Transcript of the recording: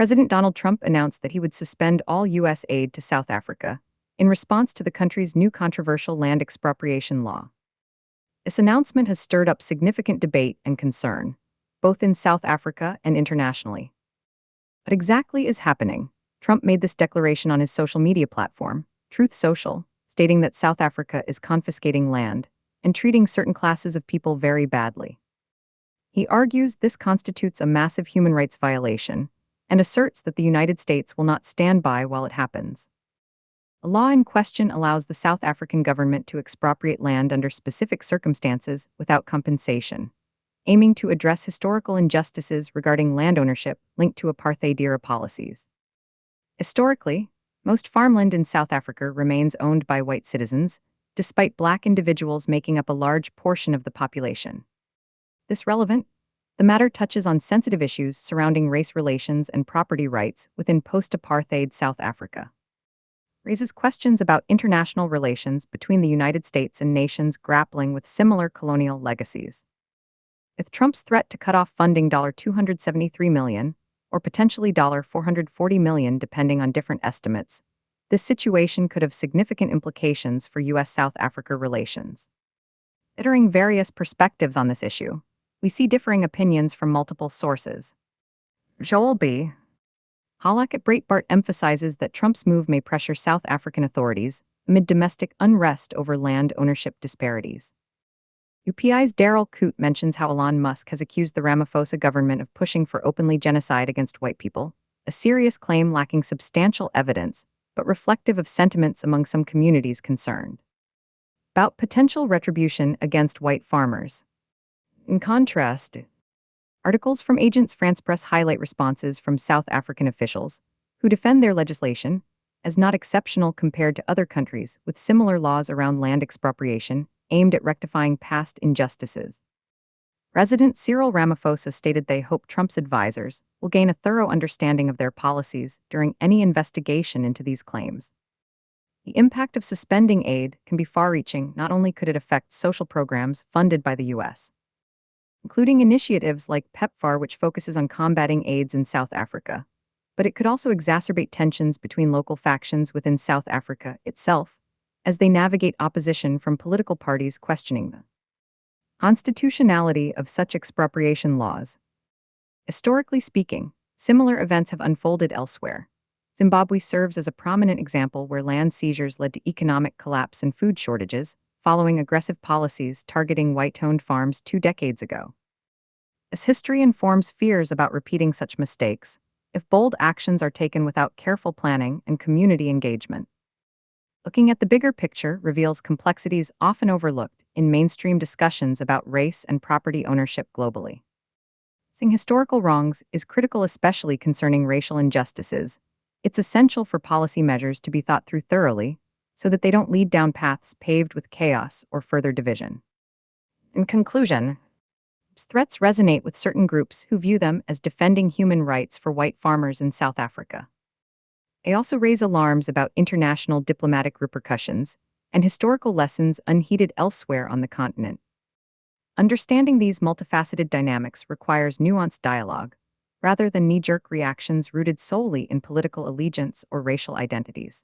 President Donald Trump announced that he would suspend all U.S. aid to South Africa in response to the country's new controversial land expropriation law. This announcement has stirred up significant debate and concern, both in South Africa and internationally. What exactly is happening? Trump made this declaration on his social media platform, Truth Social, stating that South Africa is confiscating land and treating certain classes of people very badly. He argues this constitutes a massive human rights violation and asserts that the United States will not stand by while it happens. The law in question allows the South African government to expropriate land under specific circumstances without compensation, aiming to address historical injustices regarding land ownership linked to apartheid-era policies. Historically, most farmland in South Africa remains owned by white citizens, despite black individuals making up a large portion of the population. This relevant? The matter touches on sensitive issues surrounding race relations and property rights within post-apartheid South Africa. Raises questions about international relations between the United States and nations grappling with similar colonial legacies. With Trump's threat to cut off funding $273 million, or potentially $440 million depending on different estimates, this situation could have significant implications for U.S. South Africa relations. Considering various perspectives on this issue, we see differing opinions from multiple sources. Joel B. Halleck at Breitbart emphasizes that Trump's move may pressure South African authorities amid domestic unrest over land ownership disparities. UPI's Daryl Coote mentions how Elon Musk has accused the Ramaphosa government of pushing for openly genocide against white people, a serious claim lacking substantial evidence, but reflective of sentiments among some communities concerned about potential retribution against white farmers. In contrast, articles from Agence France-Presse highlight responses from South African officials who defend their legislation as not exceptional compared to other countries with similar laws around land expropriation aimed at rectifying past injustices. President Cyril Ramaphosa stated they hope Trump's advisors will gain a thorough understanding of their policies during any investigation into these claims. The impact of suspending aid can be far-reaching. Not only could it affect social programs funded by the U.S., including initiatives like PEPFAR, which focuses on combating AIDS in South Africa, but it could also exacerbate tensions between local factions within South Africa itself, as they navigate opposition from political parties questioning the constitutionality of such expropriation laws. Historically speaking, similar events have unfolded elsewhere. Zimbabwe serves as a prominent example where land seizures led to economic collapse and food shortages, following aggressive policies targeting white-owned farms 2 decades ago. As history informs fears about repeating such mistakes, if bold actions are taken without careful planning and community engagement. Looking at the bigger picture reveals complexities often overlooked in mainstream discussions about race and property ownership globally. Seeing historical wrongs is critical, especially concerning racial injustices. It's essential for policy measures to be thought through thoroughly, so that they don't lead down paths paved with chaos or further division. In conclusion, threats resonate with certain groups who view them as defending human rights for white farmers in South Africa. They also raise alarms about international diplomatic repercussions and historical lessons unheeded elsewhere on the continent. Understanding these multifaceted dynamics requires nuanced dialogue, rather than knee-jerk reactions rooted solely in political allegiance or racial identities.